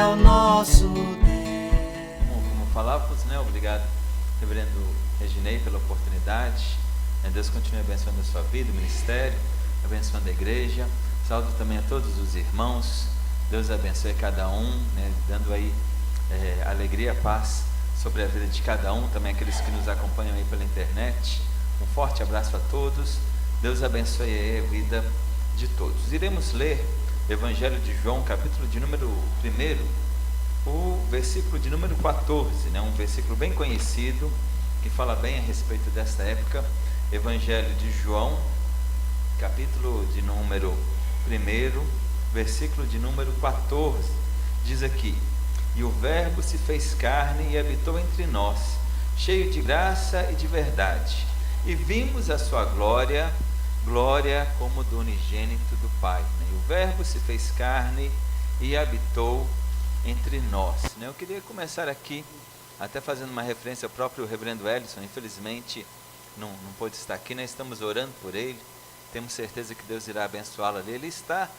é o nosso Deus. Como falávamos, né? Obrigado, reverendo Reginei, pela oportunidade. Deus continue abençoando a sua vida, o ministério, abençoando a igreja. Saúdo também a todos os irmãos. Deus abençoe cada um, né? Dando aí alegria, paz sobre a vida de cada um, também aqueles que nos acompanham aí pela internet. Um forte abraço a todos. Deus abençoe aí a vida de todos. Iremos ler o Evangelho de João, capítulo de número 1, o versículo de número 14, né? Um versículo bem conhecido, que fala bem a respeito desta época. Evangelho de João, capítulo de número 1, versículo de número 14, diz aqui: e o Verbo se fez carne e habitou entre nós, cheio de graça e de verdade, e vimos a sua glória, glória como do unigênito do Pai. E o Verbo se fez carne e habitou entre nós. Eu queria começar aqui, até fazendo uma referência ao próprio reverendo Ellison. Infelizmente não pôde estar aqui, nós estamos orando por ele, temos certeza que Deus irá abençoá-lo ali. Ele está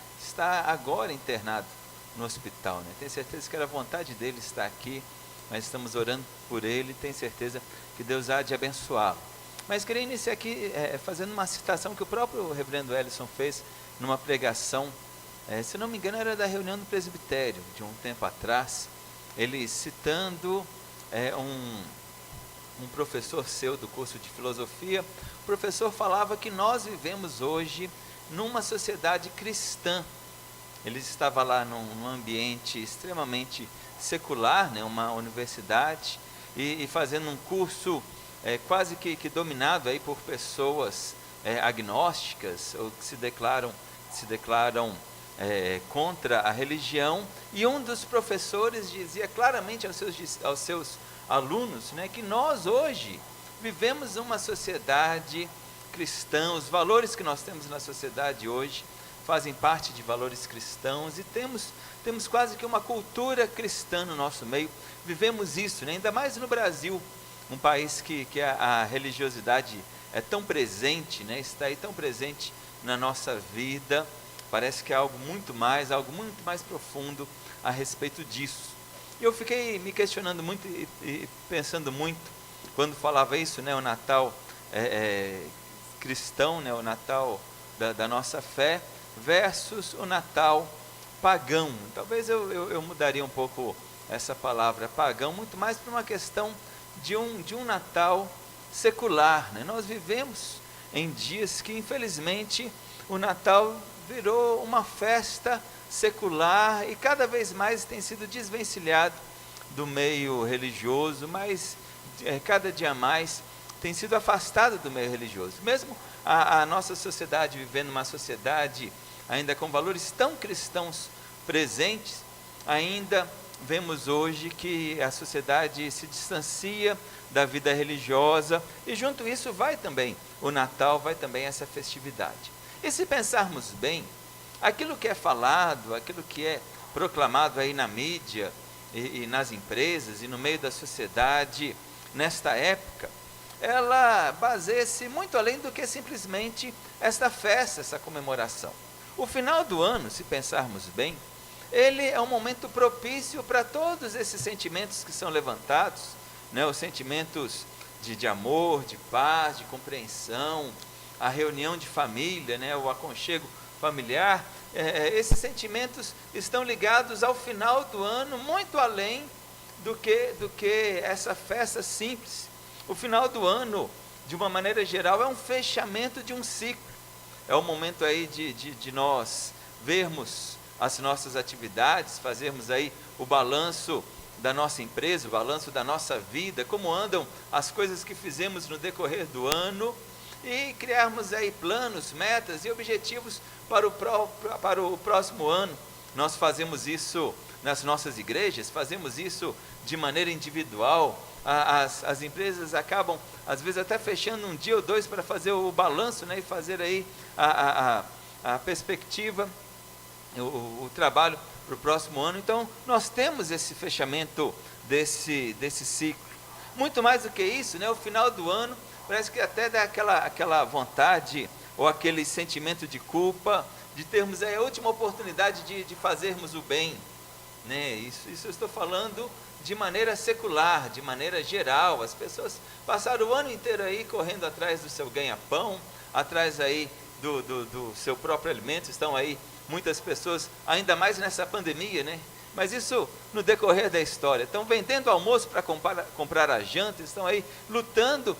agora internado no hospital, né? Tenho certeza que era a vontade dele estar aqui, mas estamos orando por ele, tenho certeza que Deus há de abençoá-lo. Mas queria iniciar aqui fazendo uma citação que o próprio reverendo Ellison fez numa pregação, se não me engano era da reunião do presbitério, de um tempo atrás, ele citando um professor seu do curso de filosofia. O professor falava que nós vivemos hoje numa sociedade cristã. Ele estava lá num ambiente extremamente secular, né, uma universidade, e fazendo um curso quase que dominado aí por pessoas agnósticas, ou que se declaram contra a religião. E um dos professores dizia claramente aos seus alunos, né, que nós hoje vivemos uma sociedade cristã. Os valores que nós temos na sociedade hoje fazem parte de valores cristãos, e temos quase que uma cultura cristã no nosso meio. Vivemos isso, né? Ainda mais no Brasil, um país que a religiosidade é tão presente, né? Está aí tão presente na nossa vida. Parece que é algo muito mais profundo a respeito disso. E eu fiquei me questionando muito e pensando muito, quando falava isso, né? O Natal cristão, né? O Natal da nossa fé, versus o Natal pagão. Talvez eu mudaria um pouco essa palavra pagão, muito mais para uma questão de um Natal secular, né? Nós vivemos em dias que, infelizmente, o Natal virou uma festa secular, e cada vez mais tem sido desvencilhado do meio religioso, mas cada dia mais tem sido afastado do meio religioso. Mesmo a nossa sociedade, vivendo uma sociedade ainda com valores tão cristãos presentes, ainda vemos hoje que a sociedade se distancia da vida religiosa, e junto isso vai também o Natal, vai também essa festividade. E se pensarmos bem, aquilo que é falado, aquilo que é proclamado aí na mídia e nas empresas e no meio da sociedade nesta época, ela baseia-se muito além do que simplesmente esta festa, essa comemoração. O final do ano, se pensarmos bem, ele é um momento propício para todos esses sentimentos que são levantados, né? Os sentimentos de amor, de paz, de compreensão, a reunião de família, né? O aconchego familiar. Esses sentimentos estão ligados ao final do ano, muito além do que essa festa simples. O final do ano, de uma maneira geral, é um fechamento de um ciclo. É o momento aí de nós vermos as nossas atividades, fazermos aí o balanço da nossa empresa, o balanço da nossa vida, como andam as coisas que fizemos no decorrer do ano, e criarmos aí planos, metas e objetivos para o próximo ano. Nós fazemos isso nas nossas igrejas, fazemos isso de maneira individual. As empresas acabam, às vezes, até fechando um dia ou dois para fazer o balanço, né, e fazer aí a perspectiva, o trabalho para o próximo ano. Então, nós temos esse fechamento desse ciclo. Muito mais do que isso, né, o final do ano parece que até dá aquela vontade, ou aquele sentimento de culpa, de termos aí a última oportunidade de fazermos o bem. né? Isso eu estou falando de maneira secular, de maneira geral. As pessoas passaram o ano inteiro aí correndo atrás do seu ganha-pão, atrás aí do seu próprio alimento. Estão aí muitas pessoas, ainda mais nessa pandemia, né? Mas isso no decorrer da história. Estão vendendo almoço para comprar a janta, estão aí lutando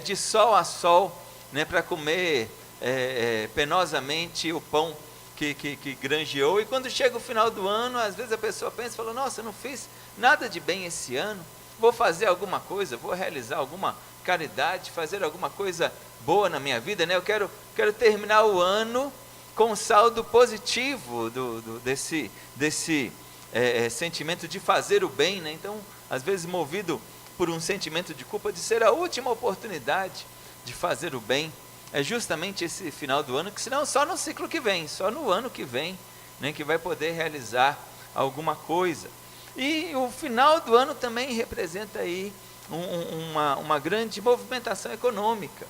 de sol a sol, né, para comer penosamente o pão que granjeou. E quando chega o final do ano, às vezes a pessoa pensa e fala: nossa, eu não fiz nada de bem esse ano, vou fazer alguma coisa, vou realizar alguma caridade, fazer alguma coisa boa na minha vida, né? Eu quero terminar o ano com um saldo positivo desse sentimento de fazer o bem, né? Então, às vezes movido por um sentimento de culpa, de ser a última oportunidade de fazer o bem. É justamente esse final do ano, que senão só no ciclo que vem, só no ano que vem, né, que vai poder realizar alguma coisa. E o final do ano também representa aí uma grande movimentação econômica.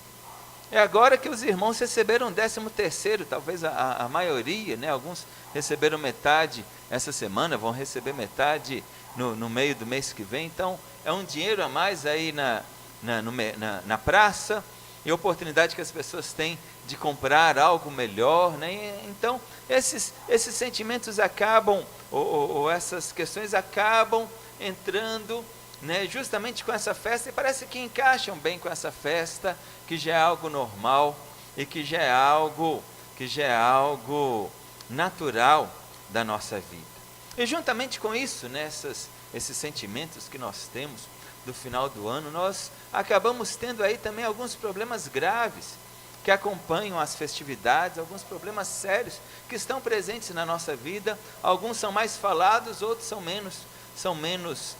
É agora que os irmãos receberam 13º, talvez a maioria, né? Alguns receberam metade essa semana, vão receber metade no meio do mês que vem. Então, é um dinheiro a mais aí na praça, e a oportunidade que as pessoas têm de comprar algo melhor, né? Então, esses sentimentos acabam, ou essas questões acabam entrando, né, justamente com essa festa, e parece que encaixam bem com essa festa, que já é algo normal e que já é algo natural da nossa vida. E juntamente com isso, né, esses sentimentos que nós temos do final do ano, nós acabamos tendo aí também alguns problemas graves que acompanham as festividades, alguns problemas sérios que estão presentes na nossa vida. Alguns são mais falados, outros são menos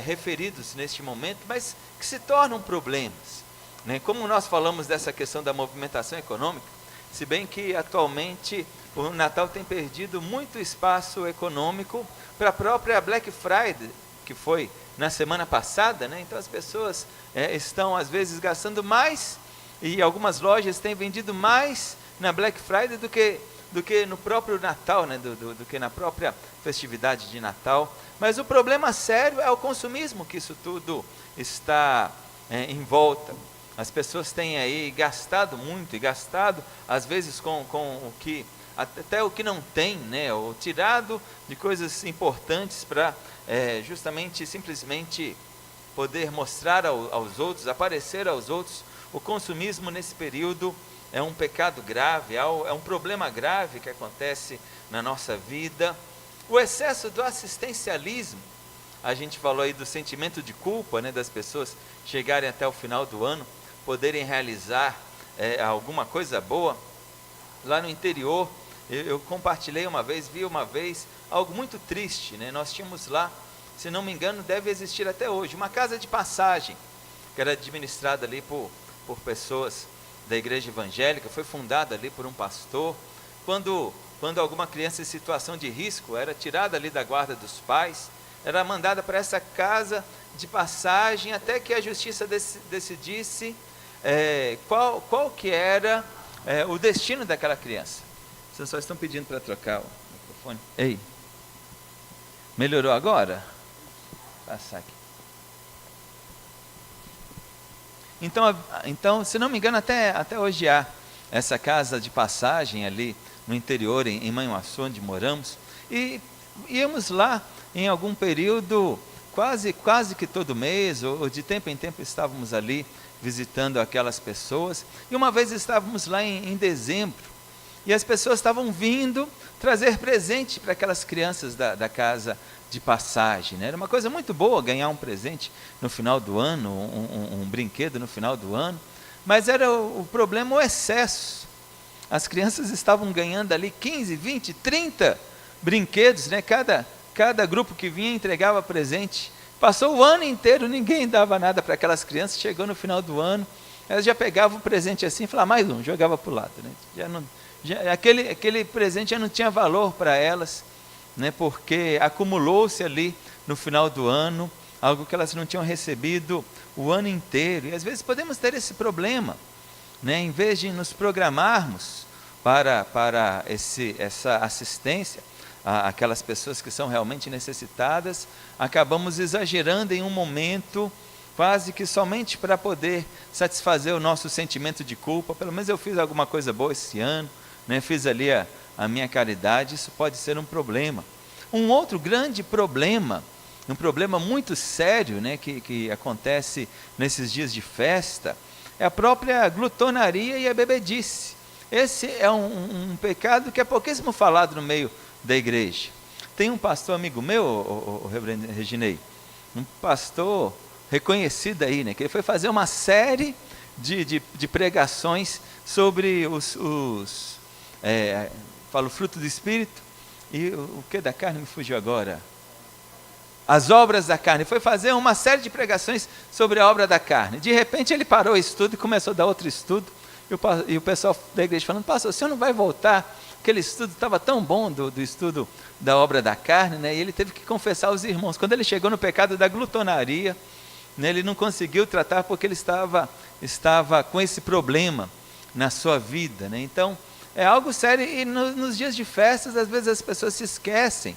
referidos neste momento, mas que se tornam problemas, né? Como nós falamos dessa questão da movimentação econômica, se bem que atualmente o Natal tem perdido muito espaço econômico para a própria Black Friday, que foi na semana passada, né? Então as pessoas estão às vezes gastando mais, e algumas lojas têm vendido mais na Black Friday do que no próprio Natal, né? do que na própria festividade de Natal. Mas o problema sério é o consumismo que isso tudo está em volta. As pessoas têm aí gastado muito, e gastado às vezes com o que, até o que não tem, né? Ou tirado de coisas importantes para justamente, simplesmente poder mostrar aos outros, aparecer aos outros. O consumismo nesse período é um pecado grave, é um problema grave que acontece na nossa vida. O excesso do assistencialismo, a gente falou aí do sentimento de culpa, né, das pessoas chegarem até o final do ano, poderem realizar alguma coisa boa. Lá no interior, eu compartilhei uma vez, vi uma vez, algo muito triste, né? Nós tínhamos lá, se não me engano, deve existir até hoje, uma casa de passagem, que era administrada ali por pessoas da igreja evangélica, foi fundada ali por um pastor. Quando alguma criança em situação de risco era tirada ali da guarda dos pais, era mandada para essa casa de passagem, até que a justiça decidisse qual que era o destino daquela criança. Vocês só estão pedindo para trocar o microfone. Ei, melhorou agora? Vou passar aqui. Então, se não me engano, até hoje há essa casa de passagem ali no interior, em Manhuaçu, onde moramos, e íamos lá em algum período, quase que todo mês, ou de tempo em tempo estávamos ali visitando aquelas pessoas. E uma vez estávamos lá em dezembro, e as pessoas estavam vindo trazer presente para aquelas crianças da casa de passagem, né? Era uma coisa muito boa ganhar um presente no final do ano, um brinquedo no final do ano, mas era o problema, o excesso. As crianças estavam ganhando ali 15, 20, 30 brinquedos, né? Cada grupo que vinha entregava presente. Passou o ano inteiro, ninguém dava nada para aquelas crianças. Chegou no final do ano, elas já pegavam o presente assim, falavam, mais um, jogava para o lado, né? Aquele presente já não tinha valor para elas, né? Porque acumulou-se ali no final do ano algo que elas não tinham recebido o ano inteiro. E às vezes podemos ter esse problema, né? Em vez de nos programarmos para essa assistência, aquelas pessoas que são realmente necessitadas, acabamos exagerando em um momento, quase que somente para poder satisfazer o nosso sentimento de culpa. Pelo menos eu fiz alguma coisa boa esse ano, né? Fiz ali a minha caridade. Isso pode ser um problema. Um outro grande problema, um problema muito sério, né, que acontece nesses dias de festa, é a própria glutonaria e a bebedice. Esse é um pecado que é pouquíssimo falado no meio da igreja. Tem um pastor amigo meu, o reverendo Reginei, um pastor reconhecido aí, né, que ele foi fazer uma série de pregações sobre o fruto do Espírito e o que da carne me fugiu agora? As obras da carne. Foi fazer uma série de pregações sobre a obra da carne. De repente ele parou o estudo e começou a dar outro estudo. E o pessoal da igreja falando: pastor, o senhor não vai voltar? Aquele estudo estava tão bom do estudo da obra da carne, né? E ele teve que confessar aos irmãos. Quando ele chegou no pecado da glutonaria, né, ele não conseguiu tratar porque ele estava com esse problema na sua vida, né? Então, é algo sério. E nos dias de festas, às vezes as pessoas se esquecem,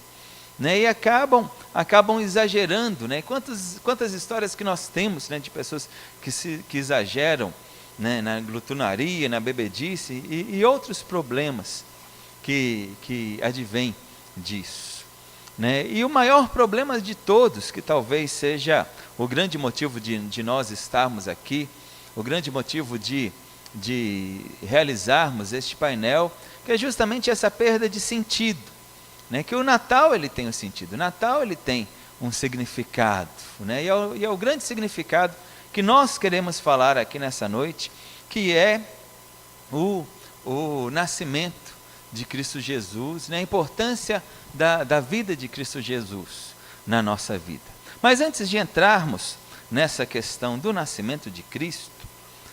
né, e acabam exagerando, né? Quantas histórias que nós temos, né, de pessoas que exageram, né, na glutonaria, na bebedice e outros problemas que advêm disso, né? E o maior problema de todos, que talvez seja o grande motivo de nós estarmos aqui, o grande motivo de realizarmos este painel, que é justamente essa perda de sentido, né? Que o Natal ele tem um sentido, o Natal ele tem um significado, né? E é o grande significado que nós queremos falar aqui nessa noite, que é o nascimento de Cristo Jesus, né? A importância da vida de Cristo Jesus na nossa vida. Mas antes de entrarmos nessa questão do nascimento de Cristo,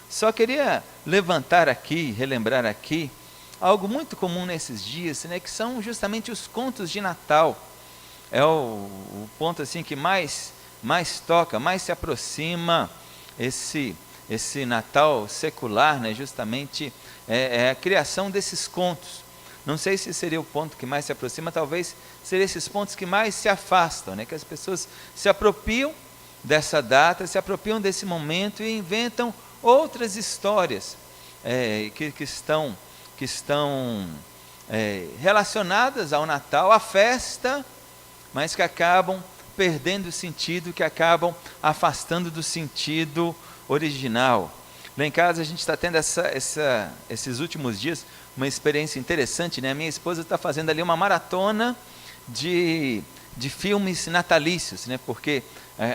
só queria levantar aqui, relembrar aqui, algo muito comum nesses dias, né, que são justamente os contos de Natal. É o ponto assim que mais toca, mais se aproxima esse Natal secular, né, justamente é a criação desses contos. Não sei se seria o ponto que mais se aproxima, talvez seriam esses pontos que mais se afastam, né, que as pessoas se apropriam dessa data, se apropriam desse momento e inventam outras histórias que estão relacionadas ao Natal, à festa, mas que acabam perdendo o sentido, que acabam afastando do sentido original. Lá em casa a gente está tendo esses últimos dias uma experiência interessante, né? A minha esposa está fazendo ali uma maratona de filmes natalícios, né? Porque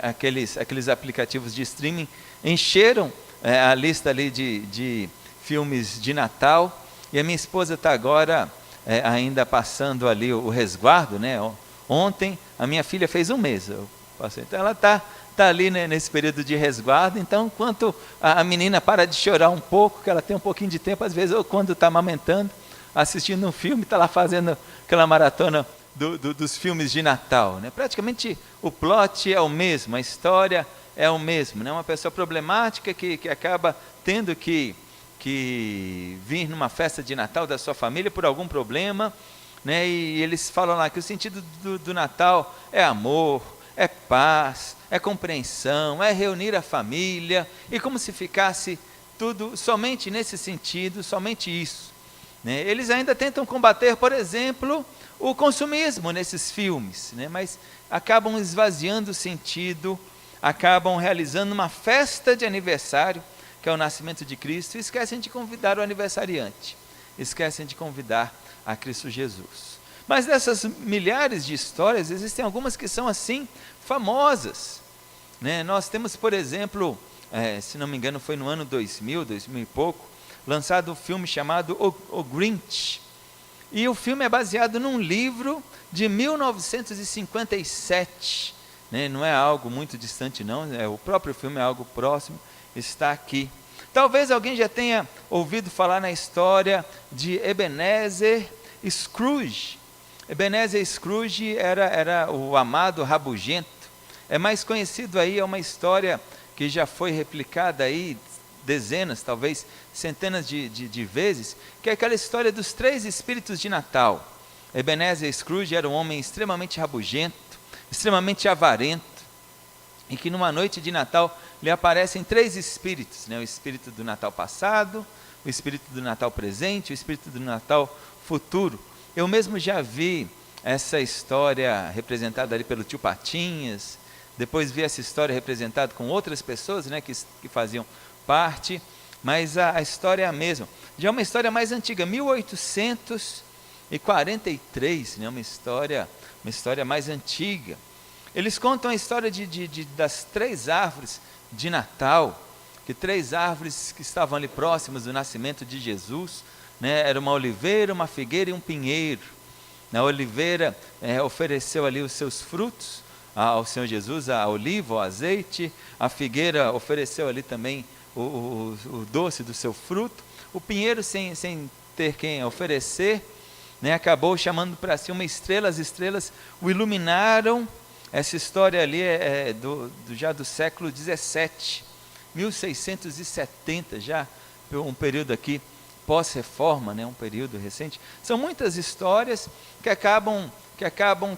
aqueles aplicativos de streaming encheram a lista ali de filmes de Natal, e a minha esposa está agora ainda passando ali o resguardo, né? Ontem a minha filha fez 1 mês, então ela está ali, né, nesse período de resguardo. Então, enquanto a menina para de chorar um pouco, que ela tem um pouquinho de tempo, às vezes, ou quando está amamentando, assistindo um filme, está lá fazendo aquela maratona dos filmes de Natal, né? Praticamente o plot é o mesmo, a história é o mesmo, né? Uma pessoa problemática que acaba tendo que vir numa festa de Natal da sua família por algum problema, né? E eles falam lá que o sentido do Natal é amor, é paz, é compreensão, é reunir a família, e como se ficasse tudo somente nesse sentido, somente isso, né? Eles ainda tentam combater, por exemplo, o consumismo nesses filmes, né? Mas acabam esvaziando o sentido, acabam realizando uma festa de aniversário, que é o nascimento de Cristo, e esquecem de convidar o aniversariante, esquecem de convidar a Cristo Jesus. Mas dessas milhares de histórias, existem algumas que são assim, famosas, né? Nós temos, por exemplo, se não me engano foi no ano 2000 e pouco, lançado um filme chamado O Grinch, e o filme é baseado num livro de 1957, né? Não é algo muito distante não, o próprio filme é algo próximo, está aqui. Talvez alguém já tenha ouvido falar na história de Ebenezer Scrooge. Ebenezer Scrooge era o amado rabugento. É mais conhecido aí, é uma história que já foi replicada aí dezenas, talvez centenas de vezes, que é aquela história dos 3 espíritos de Natal. Ebenezer Scrooge era um homem extremamente rabugento, extremamente avarento, e que numa noite de Natal lhe aparecem 3 espíritos, né? O espírito do Natal passado, o espírito do Natal presente, o espírito do Natal futuro. Eu mesmo já vi essa história representada ali pelo tio Patinhas, depois vi essa história representada com outras pessoas, né, que faziam parte, mas a história é a mesma. Já é uma história mais antiga, 1843, né, uma história mais antiga. Eles contam a história das 3 árvores de Natal, que 3 árvores que estavam ali próximas do nascimento de Jesus, né, era uma oliveira, uma figueira e um pinheiro. A oliveira ofereceu ali os seus frutos ao Senhor Jesus, a oliva, o azeite. A figueira ofereceu ali também o doce do seu fruto. O pinheiro, sem ter quem oferecer, né, acabou chamando para si uma estrela. As estrelas o iluminaram. Essa história ali já do século 17, 1670, já um período aqui pós-reforma, né, um período recente. São muitas histórias que acabam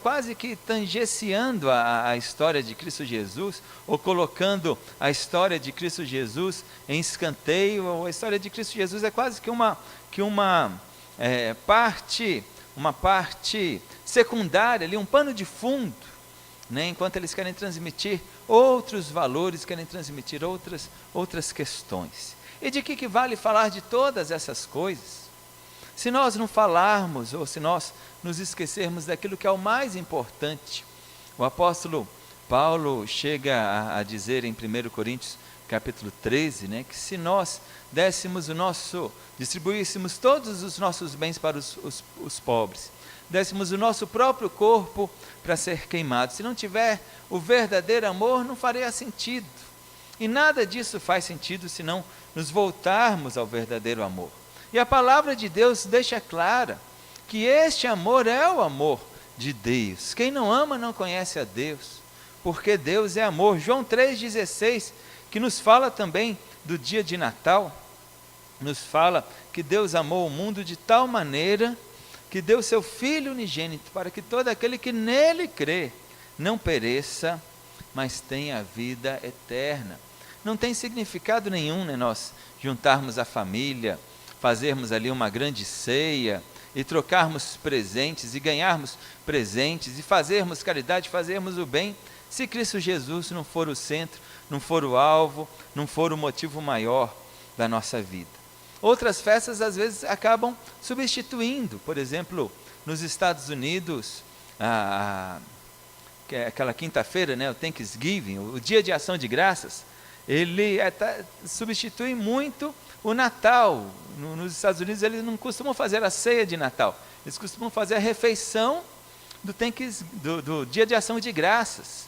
quase que tangenciando a história de Cristo Jesus, ou colocando a história de Cristo Jesus em escanteio. A história de Cristo Jesus é quase que uma parte secundária, ali, um pano de fundo, né, enquanto eles querem transmitir outros valores, querem transmitir outras questões. E de que vale falar de todas essas coisas, se nós não falarmos, ou se nós nos esquecermos daquilo que é o mais importante? O apóstolo Paulo chega a dizer em 1 Coríntios capítulo 13, né, que se nós distribuíssemos todos os nossos bens para os pobres, dessemos o nosso próprio corpo para ser queimado, se não tiver o verdadeiro amor, não faria sentido. E nada disso faz sentido se não nos voltarmos ao verdadeiro amor. E a palavra de Deus deixa clara que este amor é o amor de Deus. Quem não ama não conhece a Deus, porque Deus é amor. João 3,16, que nos fala também do dia de Natal, nos fala que Deus amou o mundo de tal maneira que deu seu Filho unigênito, para que todo aquele que nele crê não pereça, mas tenha a vida eterna. Não tem significado nenhum, né, nós juntarmos a família, fazermos ali uma grande ceia, e trocarmos presentes, e ganharmos presentes, e fazermos caridade, fazermos o bem, se Cristo Jesus não for o centro, não for o alvo, não for o motivo maior da nossa vida. Outras festas às vezes acabam substituindo. Por exemplo, nos Estados Unidos, aquela quinta-feira, né, o Thanksgiving, o dia de ação de graças, ele substitui muito o Natal. Nos Estados Unidos eles não costumam fazer a ceia de Natal, eles costumam fazer a refeição do dia de ação de graças,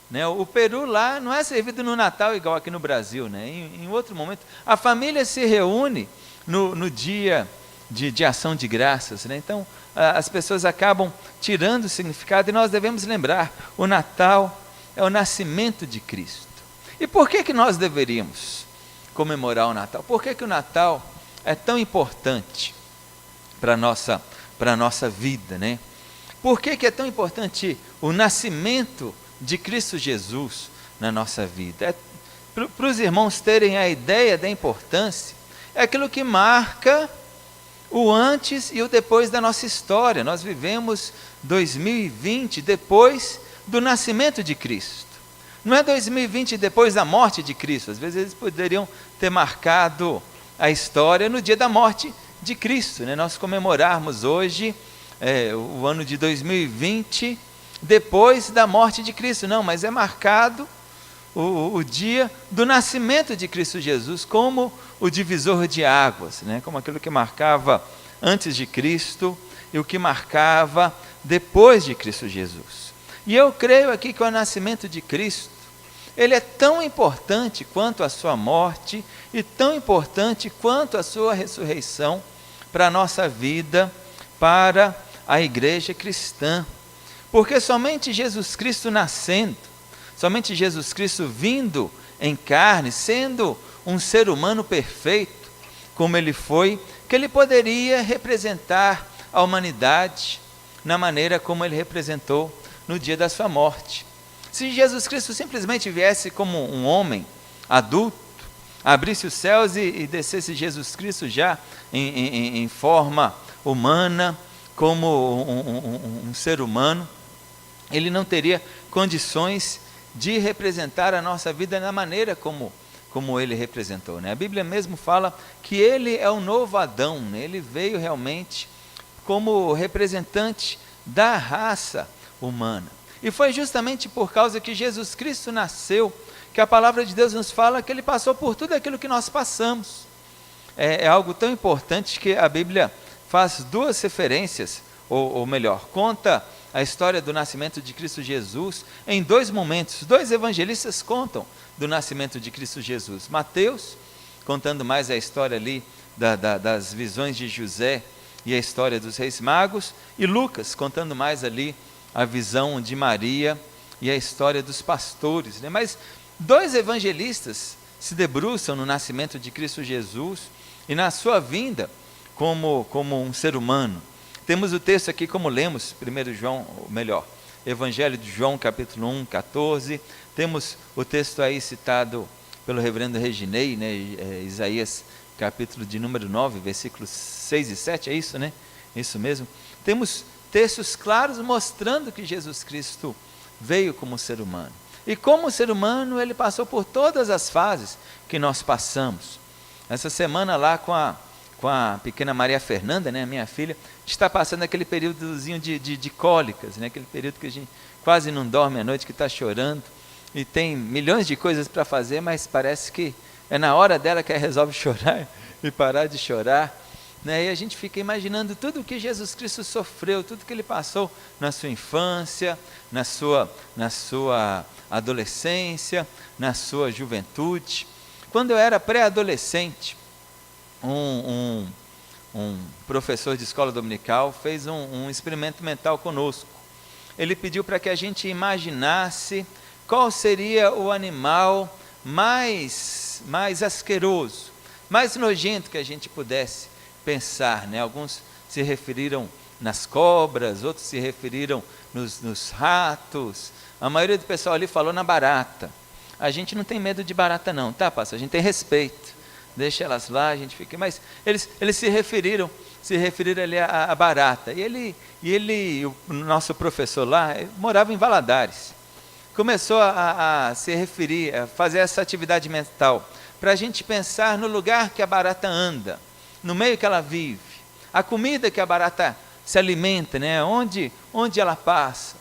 né? O peru lá não é servido no Natal igual aqui no Brasil, né? Em outro momento a família se reúne no dia de ação de graças, né? Então as pessoas acabam tirando o significado, e nós devemos lembrar: o Natal é o nascimento de Cristo. E por que nós deveríamos comemorar o Natal? Por que o Natal é tão importante para a nossa vida, né? Por que é tão importante o nascimento de Cristo Jesus na nossa vida? Para os irmãos terem a ideia da importância, é aquilo que marca o antes e o depois da nossa história. Nós vivemos 2020 depois do nascimento de Cristo. Não é 2020 depois da morte de Cristo. Às vezes eles poderiam ter marcado a história no dia da morte de Cristo, né? Nós comemorarmos hoje o ano de 2020 depois da morte de Cristo. Não, mas é marcado o dia do nascimento de Cristo Jesus como o divisor de águas, né? Como aquilo que marcava antes de Cristo e o que marcava depois de Cristo Jesus. E eu creio aqui que o nascimento de Cristo, ele é tão importante quanto a sua morte e tão importante quanto a sua ressurreição para a nossa vida, para a igreja cristã. Porque somente Jesus Cristo nascendo, somente Jesus Cristo vindo em carne, sendo um ser humano perfeito, como ele foi, que ele poderia representar a humanidade, na maneira como ele representou no dia da sua morte. Se Jesus Cristo simplesmente viesse como um homem adulto, abrisse os céus e descesse Jesus Cristo já em forma humana, como um ser humano, ele não teria condições de representar a nossa vida na maneira como ele representou, né? A Bíblia mesmo fala que ele é o novo Adão, né? Ele veio realmente como representante da raça humana. E foi justamente por causa que Jesus Cristo nasceu, que a palavra de Deus nos fala que ele passou por tudo aquilo que nós passamos. É algo tão importante que a Bíblia faz duas referências, ou melhor, conta a história do nascimento de Cristo Jesus em dois momentos. Dois evangelistas contam do nascimento de Cristo Jesus. Mateus, contando mais a história ali das visões de José e a história dos reis magos, e Lucas, contando mais ali a visão de Maria e a história dos pastores, né? Mas dois evangelistas se debruçam no nascimento de Cristo Jesus e na sua vinda como um ser humano. Temos o texto aqui como lemos, 1 João, ou melhor, Evangelho de João, capítulo 1, 14. Temos o texto aí citado pelo reverendo Reginei, né? Isaías, capítulo de número 9, versículos 6 e 7, é isso, né? Isso mesmo. Temos textos claros mostrando que Jesus Cristo veio como ser humano. E como ser humano, ele passou por todas as fases que nós passamos. Essa semana lá com a pequena Maria Fernanda, né, minha filha, está passando aquele períodozinho de cólicas, né, aquele período que a gente quase não dorme à noite, que está chorando, e tem milhões de coisas para fazer, mas parece que é na hora dela que ela resolve chorar e parar de chorar, né? E a gente fica imaginando tudo o que Jesus Cristo sofreu, tudo que ele passou na sua infância, na sua adolescência, na sua juventude. Quando eu era pré-adolescente, um professor de escola dominical fez um experimento mental conosco. Ele pediu para que a gente imaginasse qual seria o animal mais asqueroso, mais nojento que a gente pudesse pensar, né? Alguns se referiram nas cobras, outros se referiram nos ratos. A maioria do pessoal ali falou na barata. A gente não tem medo de barata não, tá, pastor? A gente tem respeito. Deixa elas lá, a gente fica. Mas eles se referiram ali à barata. E o nosso professor lá, morava em Valadares. Começou a se referir, a fazer essa atividade mental, para a gente pensar no lugar que a barata anda, no meio que ela vive, a comida que a barata se alimenta, né? Onde ela passa.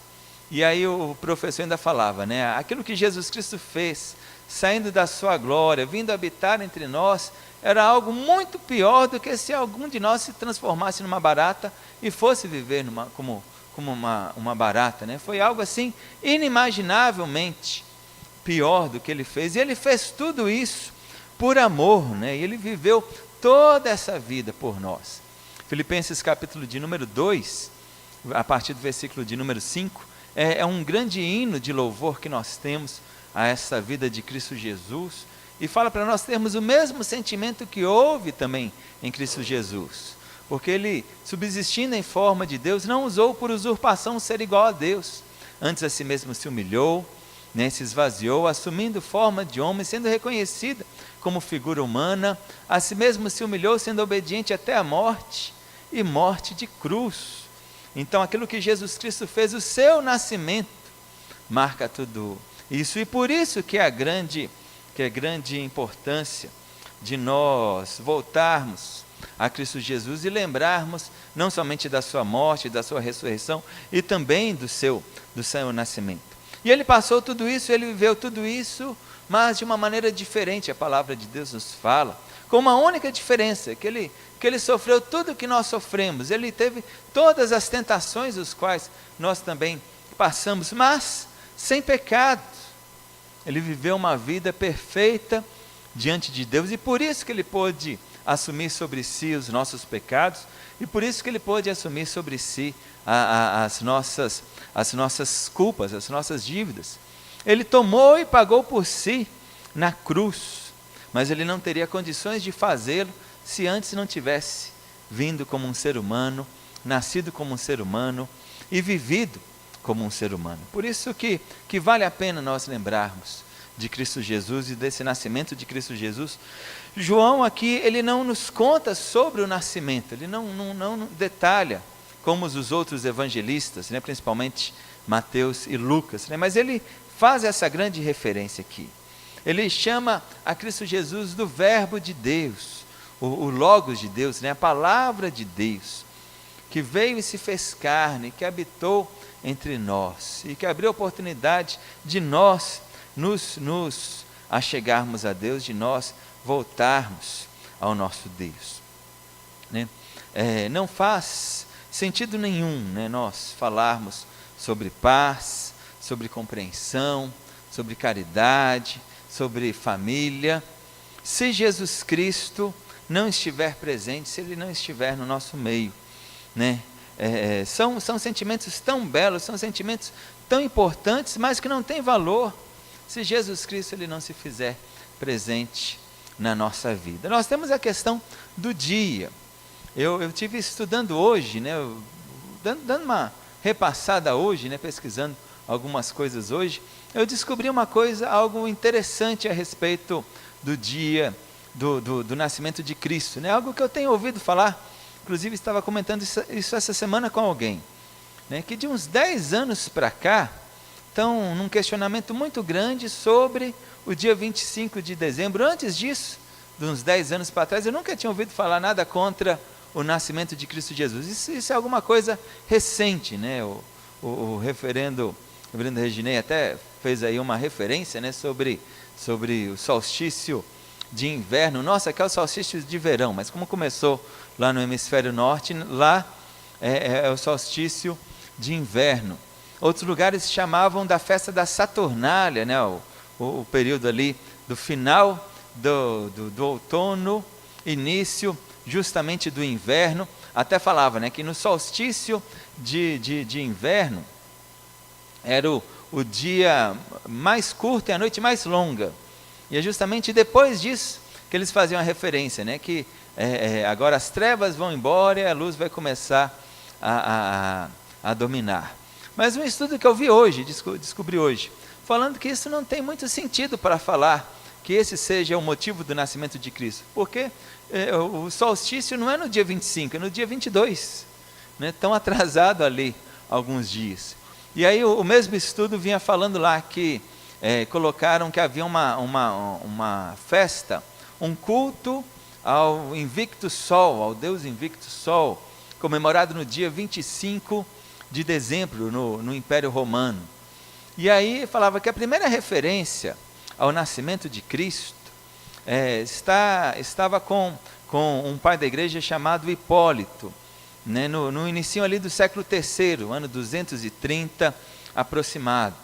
E aí o professor ainda falava, né? Aquilo que Jesus Cristo fez, saindo da sua glória, vindo habitar entre nós, era algo muito pior do que se algum de nós se transformasse numa barata e fosse viver como uma barata, né? Foi algo assim inimaginavelmente pior do que ele fez. E ele fez tudo isso por amor, né? E ele viveu toda essa vida por nós. Filipenses capítulo de número 2, a partir do versículo de número 5, é um grande hino de louvor que nós temos a essa vida de Cristo Jesus, e fala para nós termos o mesmo sentimento que houve também em Cristo Jesus, porque ele, subsistindo em forma de Deus, não usou por usurpação ser igual a Deus, antes a si mesmo se humilhou, né, se esvaziou, assumindo forma de homem, sendo reconhecida como figura humana, a si mesmo se humilhou, sendo obediente até a morte, e morte de cruz. Então aquilo que Jesus Cristo fez, o seu nascimento, marca tudo isso, e por isso que é a grande importância de nós voltarmos a Cristo Jesus e lembrarmos não somente da sua morte, da sua ressurreição, e também do seu nascimento. E ele passou tudo isso, ele viveu tudo isso, mas de uma maneira diferente. A palavra de Deus nos fala, com uma única diferença, que ele sofreu tudo o que nós sofremos, ele teve todas as tentações os quais nós também passamos, mas sem pecado. Ele viveu uma vida perfeita diante de Deus, e por isso que ele pôde assumir sobre si os nossos pecados, e por isso que ele pôde assumir sobre si as nossas culpas, as nossas dívidas. Ele tomou e pagou por si na cruz, mas ele não teria condições de fazê-lo se antes não tivesse vindo como um ser humano, nascido como um ser humano, e vivido como um ser humano. Por isso que vale a pena nós lembrarmos de Cristo Jesus e desse nascimento de Cristo Jesus. João aqui, ele não nos conta sobre o nascimento, ele não detalha, como os outros evangelistas, né, principalmente Mateus e Lucas, né, mas ele faz essa grande referência aqui. Ele chama a Cristo Jesus do Verbo de Deus, o Logos de Deus, né, a Palavra de Deus, que veio e se fez carne, que habitou entre nós, e que abriu a oportunidade de nós nos achegarmos a Deus, de nós voltarmos ao nosso Deus. Né? Não faz sentido nenhum, né, nós falarmos sobre paz, sobre compreensão, sobre caridade, sobre família, se Jesus Cristo não estiver presente, se Ele não estiver no nosso meio. Né? São sentimentos tão belos, são sentimentos tão importantes, mas que não têm valor se Jesus Cristo ele não se fizer presente na nossa vida. Nós temos a questão do dia. Eu tive estudando hoje, né, dando uma repassada hoje, né, pesquisando algumas coisas hoje, eu descobri uma coisa, algo interessante a respeito do dia do nascimento de Cristo, né, algo que eu tenho ouvido falar, inclusive estava comentando isso essa semana com alguém, né, que de uns 10 anos para cá, estão num questionamento muito grande sobre o dia 25 de dezembro. Antes disso, de uns 10 anos para trás, eu nunca tinha ouvido falar nada contra o nascimento de Cristo Jesus. Isso é alguma coisa recente, né? O reverendo Reginei até fez aí uma referência, né, sobre o solstício de inverno. Nossa, que é o solstício de verão, mas como começou lá no hemisfério norte, lá é o solstício de inverno. Outros lugares chamavam da festa da Saturnália, né, o período ali do final do outono, início justamente do inverno. Até falava, né, que no solstício de inverno era o dia mais curto e a noite mais longa. E é justamente depois disso que eles faziam a referência, né, que agora as trevas vão embora e a luz vai começar a dominar. Mas um estudo que eu vi hoje, descobri hoje, falando que isso não tem muito sentido para falar que esse seja o motivo do nascimento de Cristo, porque o solstício não é no dia 25, é no dia 22, né? Tão atrasado ali alguns dias. E aí o mesmo estudo vinha falando lá que colocaram que havia uma festa, um culto ao Invicto Sol, ao Deus Invicto Sol, comemorado no dia 25 de dezembro no Império Romano. E aí falava que a primeira referência ao nascimento de Cristo estava com um pai da igreja chamado Hipólito, né, no início ali do século III, ano 230 aproximado.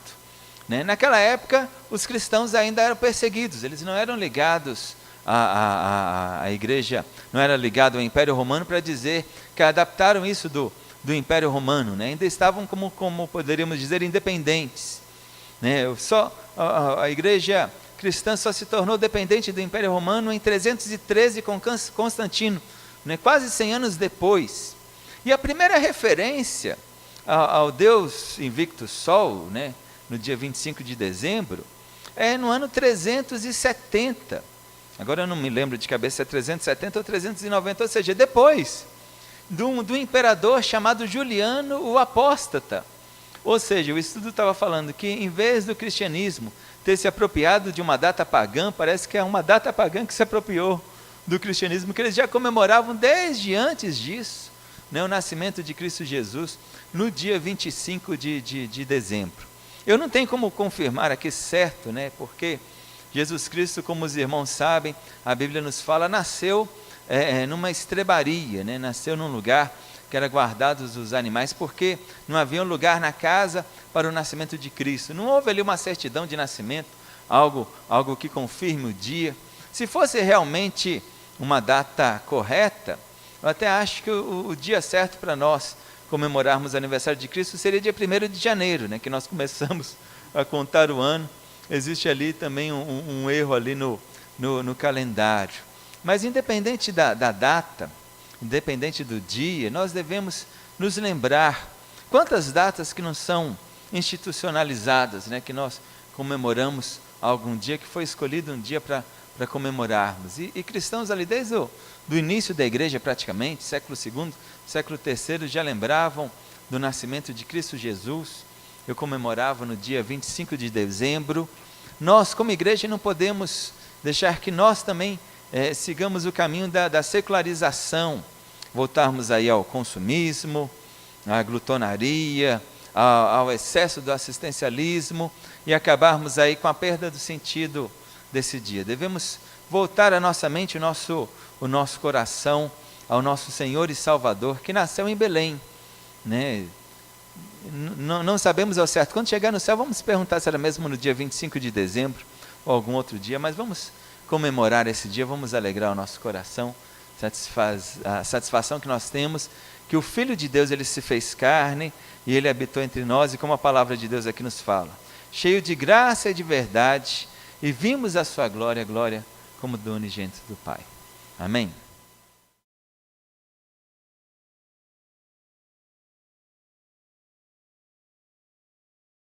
Né? Naquela época, os cristãos ainda eram perseguidos, eles não eram ligados à igreja, não era ligado ao Império Romano, para dizer que adaptaram isso do Império Romano, né? Ainda estavam como poderíamos dizer, independentes, né? A igreja cristã só se tornou dependente do Império Romano em 313 com Constantino, né? Quase 100 anos depois. E a primeira referência ao Deus Invicto Sol, né, no dia 25 de dezembro, é no ano 370. Agora eu não me lembro de cabeça se é 370 ou 390, ou seja, depois do imperador chamado Juliano o Apóstata. Ou seja, o estudo estava falando que em vez do cristianismo ter se apropriado de uma data pagã, parece que é uma data pagã que se apropriou do cristianismo, que eles já comemoravam desde antes disso, né, o nascimento de Cristo Jesus, no dia 25 de dezembro. Eu não tenho como confirmar aqui certo, né, porque Jesus Cristo, como os irmãos sabem, a Bíblia nos fala, nasceu numa estrebaria, né? Nasceu num lugar que era guardados os animais, porque não havia um lugar na casa para o nascimento de Cristo. Não houve ali uma certidão de nascimento, algo que confirme o dia. Se fosse realmente uma data correta, eu até acho que o dia certo para nós comemorarmos o aniversário de Cristo seria dia 1º de janeiro, né? Que nós começamos a contar o ano. Existe ali também um erro ali no calendário. Mas independente da data, independente do dia, nós devemos nos lembrar Quantas datas que não são institucionalizadas, né, que nós comemoramos algum dia, que foi escolhido um dia para comemorarmos. E cristãos ali desde do início da igreja praticamente, século II, século III, já lembravam do nascimento de Cristo Jesus. Eu comemorava no dia 25 de dezembro. Nós, como igreja, não podemos deixar que nós também sigamos o caminho da secularização, voltarmos aí ao consumismo, à glutonaria, ao excesso do assistencialismo e acabarmos aí com a perda do sentido desse dia. Devemos voltar a nossa mente, o nosso coração ao nosso Senhor e Salvador, que nasceu em Belém, né? Não sabemos ao certo. Quando chegar no céu, vamos perguntar se era mesmo no dia 25 de dezembro ou algum outro dia, mas vamos comemorar esse dia, vamos alegrar o nosso coração, a satisfação que nós temos, que o Filho de Deus, ele se fez carne e ele habitou entre nós, e como a palavra de Deus aqui nos fala, cheio de graça e de verdade, e vimos a sua glória, glória como do unigênito do Pai. Amém?